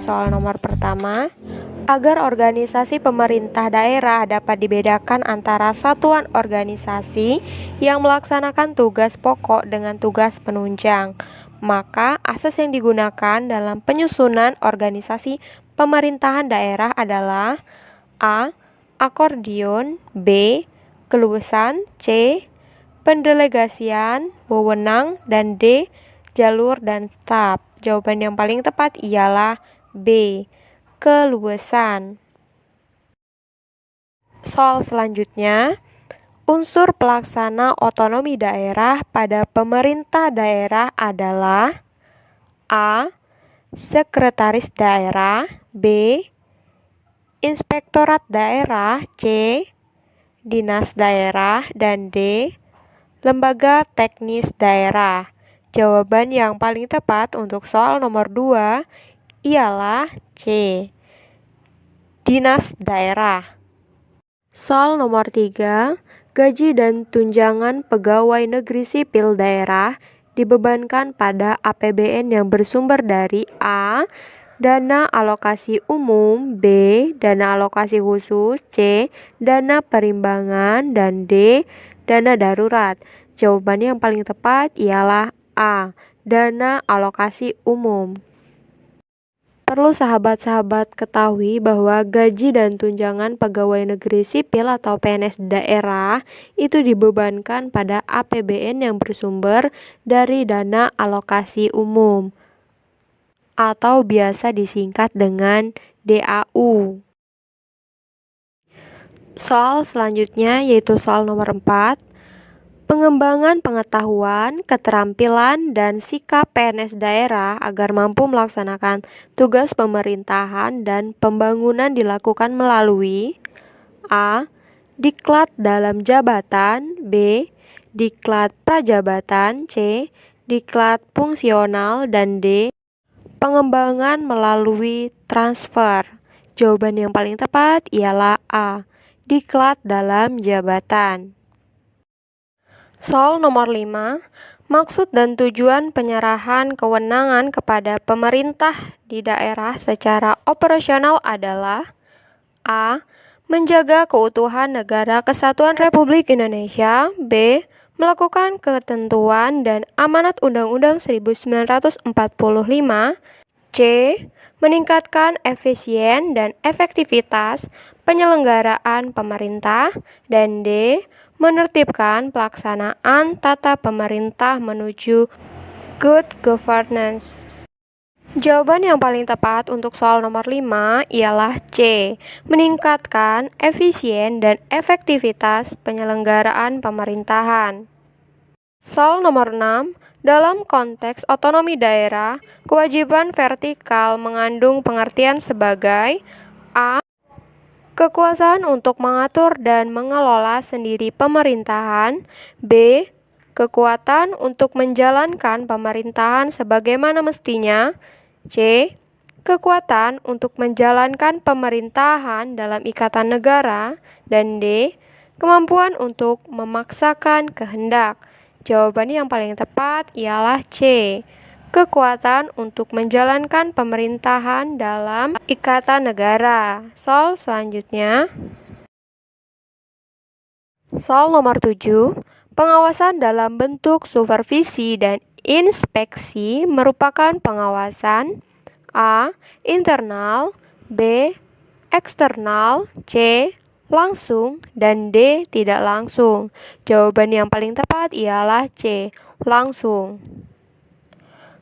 soal nomor pertama. Agar organisasi pemerintah daerah dapat dibedakan antara satuan organisasi yang melaksanakan tugas pokok dengan tugas penunjang, maka asas yang digunakan dalam penyusunan organisasi pemerintahan daerah adalah A. Akordion, B. Keluasan, C. Pendelegasian, wewenang, dan D. Jalur dan tahap. Jawaban yang paling tepat ialah B. Keluasan. Soal selanjutnya, unsur pelaksana otonomi daerah pada pemerintah daerah adalah A. Sekretaris daerah, B. Inspektorat daerah, C. Dinas daerah, dan D. Lembaga teknis daerah. Jawaban yang paling tepat untuk soal nomor 2 ialah C. Dinas daerah. Soal nomor 3, gaji dan tunjangan pegawai negeri sipil daerah dibebankan pada APBN yang bersumber dari A. Dana alokasi umum, B. Dana alokasi khusus, C. Dana perimbangan, dan D. Dana darurat. Jawaban yang paling tepat ialah A. Dana alokasi umum. Perlu sahabat-sahabat ketahui bahwa gaji dan tunjangan pegawai negeri sipil atau PNS daerah itu dibebankan pada APBN yang bersumber dari dana alokasi umum atau biasa disingkat dengan DAU. Soal selanjutnya yaitu soal nomor 4. Pengembangan pengetahuan, keterampilan, dan sikap PNS daerah agar mampu melaksanakan tugas pemerintahan dan pembangunan dilakukan melalui A. Diklat dalam jabatan, B. Diklat prajabatan, C. Diklat fungsional, dan D. Pengembangan melalui transfer. Jawaban yang paling tepat ialah A. Diklat dalam jabatan. Soal nomor 5, maksud dan tujuan penyerahan kewenangan kepada pemerintah di daerah secara operasional adalah A. Menjaga keutuhan Negara Kesatuan Republik Indonesia, B. Melakukan ketentuan dan amanat Undang-Undang 1945, C. Meningkatkan efisien dan efektivitas penyelenggaraan pemerintah, dan D. Menertibkan pelaksanaan tata pemerintah menuju good governance. Jawaban yang paling tepat untuk soal nomor 5 ialah C. Meningkatkan efisien dan efektivitas penyelenggaraan pemerintahan. Soal nomor 6. Dalam konteks otonomi daerah, kewajiban vertikal mengandung pengertian sebagai A. Kekuasaan untuk mengatur dan mengelola sendiri pemerintahan, B. Kekuatan untuk menjalankan pemerintahan sebagaimana mestinya, C. Kekuatan untuk menjalankan pemerintahan dalam ikatan negara, dan D. Kemampuan untuk memaksakan kehendak. Jawaban yang paling tepat ialah C. Kekuatan untuk menjalankan pemerintahan dalam ikatan negara. Soal selanjutnya. Soal nomor 7. Pengawasan dalam bentuk supervisi dan inspeksi merupakan pengawasan A. Internal, B. Eksternal, C. Langsung, dan D. Tidak langsung. Jawaban yang paling tepat ialah C. Langsung.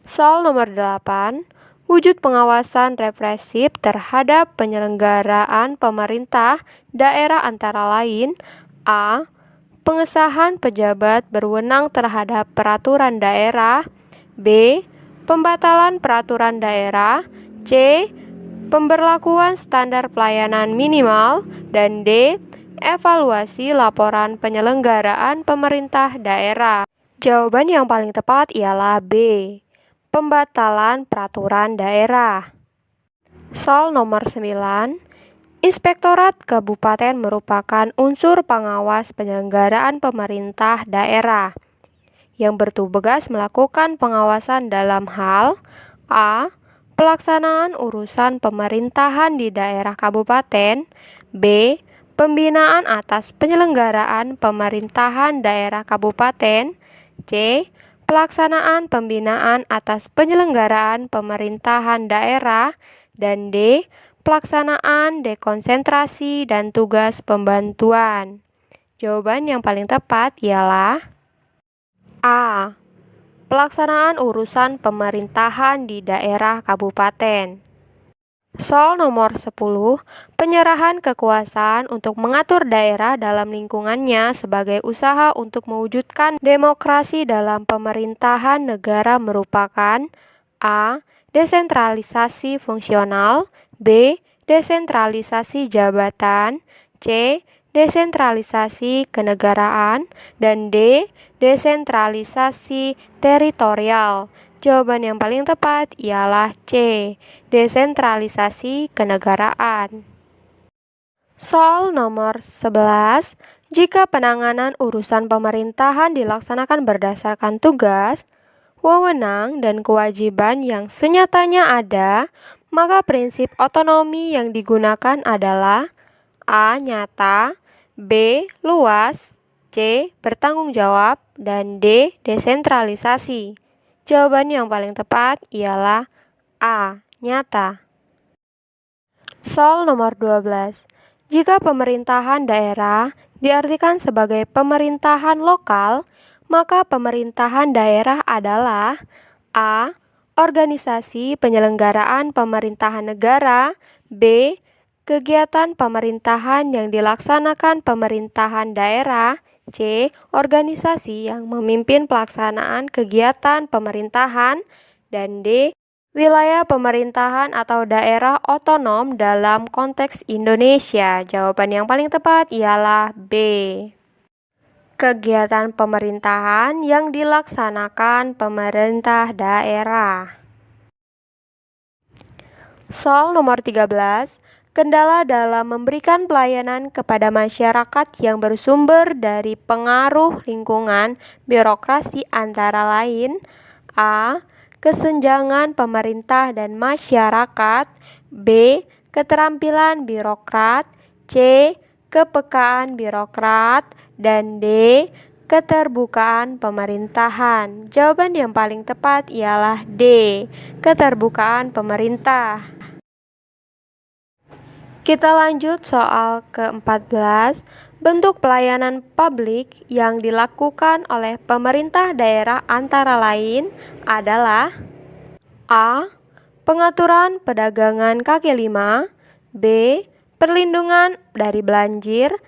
Soal nomor 8. Wujud pengawasan represif terhadap penyelenggaraan pemerintah daerah antara lain A. Pengesahan pejabat berwenang terhadap peraturan daerah, B. Pembatalan peraturan daerah, C. Pemberlakuan standar pelayanan minimal, dan D. Evaluasi laporan penyelenggaraan pemerintah daerah. Jawaban yang paling tepat ialah B. Pembatalan peraturan daerah. Soal nomor 9. Inspektorat Kabupaten merupakan unsur pengawas penyelenggaraan pemerintah daerah yang bertugas melakukan pengawasan dalam hal A. pelaksanaan urusan pemerintahan di daerah kabupaten. B. Pembinaan atas penyelenggaraan pemerintahan daerah kabupaten. C. Pelaksanaan pembinaan atas penyelenggaraan pemerintahan daerah. Dan D. Pelaksanaan dekonsentrasi dan tugas pembantuan. Jawaban yang paling tepat ialah A. Pelaksanaan urusan pemerintahan di daerah kabupaten. Soal nomor 10, penyerahan kekuasaan untuk mengatur daerah dalam lingkungannya sebagai usaha untuk mewujudkan demokrasi dalam pemerintahan negara merupakan A. Desentralisasi fungsional, B. Desentralisasi jabatan, C. Desentralisasi kenegaraan, dan D. Desentralisasi teritorial. Jawaban yang paling tepat ialah C. Desentralisasi kenegaraan. Soal nomor 11, jika penanganan urusan pemerintahan dilaksanakan berdasarkan tugas, wewenang, dan kewajiban yang senyatanya ada, maka prinsip otonomi yang digunakan adalah A. Nyata, B. Luas, C. Bertanggung jawab, dan D. Desentralisasi. Jawaban yang paling tepat ialah A. Nyata. Soal nomor 12. Jika pemerintahan daerah diartikan sebagai pemerintahan lokal, maka pemerintahan daerah adalah A. Organisasi penyelenggaraan pemerintahan negara, B. Kegiatan pemerintahan yang dilaksanakan pemerintahan daerah, C. Organisasi yang memimpin pelaksanaan kegiatan pemerintahan, dan D. Wilayah pemerintahan atau daerah otonom dalam konteks Indonesia. Jawaban yang paling tepat ialah B. Kegiatan pemerintahan yang dilaksanakan pemerintah daerah. Soal nomor 13. Kendala dalam memberikan pelayanan kepada masyarakat yang bersumber dari pengaruh lingkungan birokrasi antara lain A. Kesenjangan pemerintah dan masyarakat, B. Keterampilan birokrat, C. Kepekaan birokrat, dan D. Keterbukaan pemerintahan. Jawaban yang paling tepat ialah D. Keterbukaan pemerintah. Kita lanjut soal ke-14, bentuk pelayanan publik yang dilakukan oleh pemerintah daerah antara lain adalah A. Pengaturan perdagangan kaki lima, B. Perlindungan dari banjir,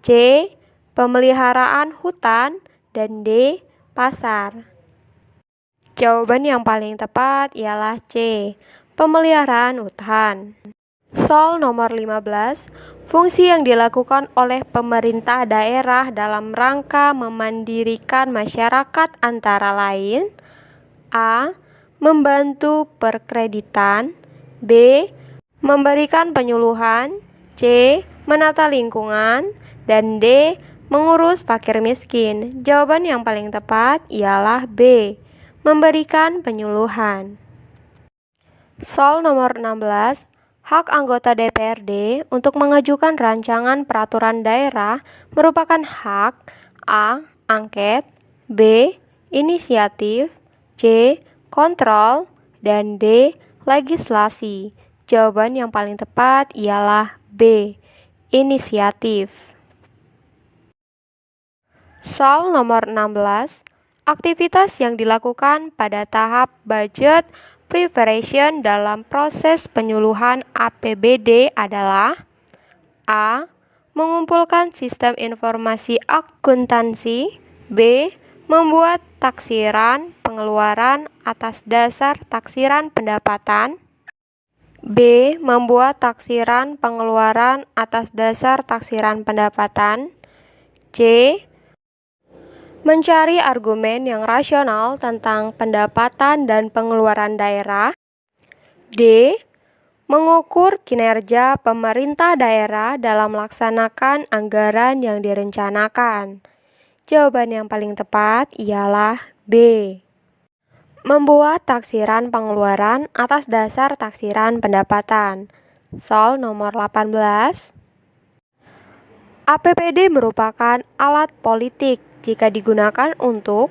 C. Pemeliharaan hutan, dan D. Pasar. Jawaban yang paling tepat ialah C. Pemeliharaan hutan. Soal nomor 15, fungsi yang dilakukan oleh pemerintah daerah dalam rangka memandirikan masyarakat antara lain A. Membantu perkreditan, B. Memberikan penyuluhan, C. Menata lingkungan, dan D. Mengurus fakir miskin. Jawaban yang paling tepat ialah B. Memberikan penyuluhan. Soal nomor 16, hak anggota DPRD untuk mengajukan rancangan peraturan daerah merupakan hak A. Angket, B. Inisiatif, C. Kontrol, dan D. Legislasi. Jawaban yang paling tepat ialah B. Inisiatif. Soal nomor 16, aktivitas yang dilakukan pada tahap budget preparation dalam proses penyuluhan APBD adalah A. Mengumpulkan sistem informasi akuntansi, B. Membuat taksiran pengeluaran atas dasar taksiran pendapatan, B. Membuat taksiran pengeluaran atas dasar taksiran pendapatan, C. Mencari argumen yang rasional tentang pendapatan dan pengeluaran daerah, D. Mengukur kinerja pemerintah daerah dalam melaksanakan anggaran yang direncanakan. Jawaban yang paling tepat ialah B. Membuat taksiran pengeluaran atas dasar taksiran pendapatan. Soal nomor 18. APBD merupakan alat politik jika digunakan untuk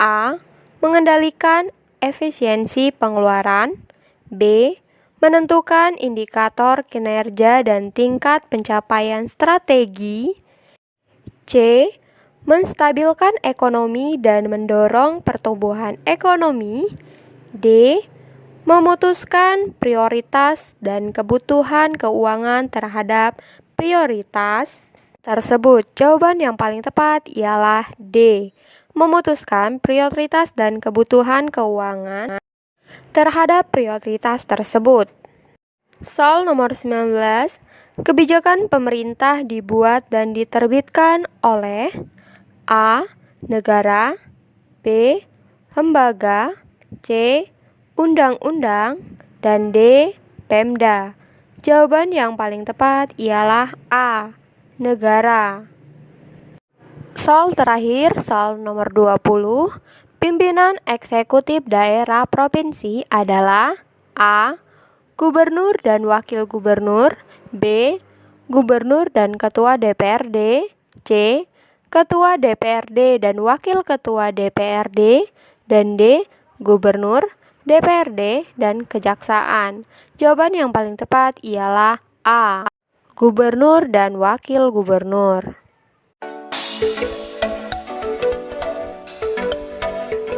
A. Mengendalikan efisiensi pengeluaran, B. Menentukan indikator kinerja dan tingkat pencapaian strategi, C. Menstabilkan ekonomi dan mendorong pertumbuhan ekonomi, D. Memutuskan prioritas dan kebutuhan keuangan terhadap prioritas tersebut. Jawaban yang paling tepat ialah D. Memutuskan prioritas dan kebutuhan keuangan terhadap prioritas tersebut. Soal nomor 19. Kebijakan pemerintah dibuat dan diterbitkan oleh A. Negara, B. Lembaga, C. Undang-undang, dan D. Pemda. Jawaban yang paling tepat ialah A. Negara. Soal terakhir, soal nomor 20. Pimpinan eksekutif daerah provinsi adalah A. Gubernur dan wakil gubernur, B. Gubernur dan ketua DPRD, C. Ketua DPRD dan wakil ketua DPRD, dan D. Gubernur, DPRD, dan kejaksaan. Jawaban yang paling tepat ialah A. Gubernur dan wakil gubernur.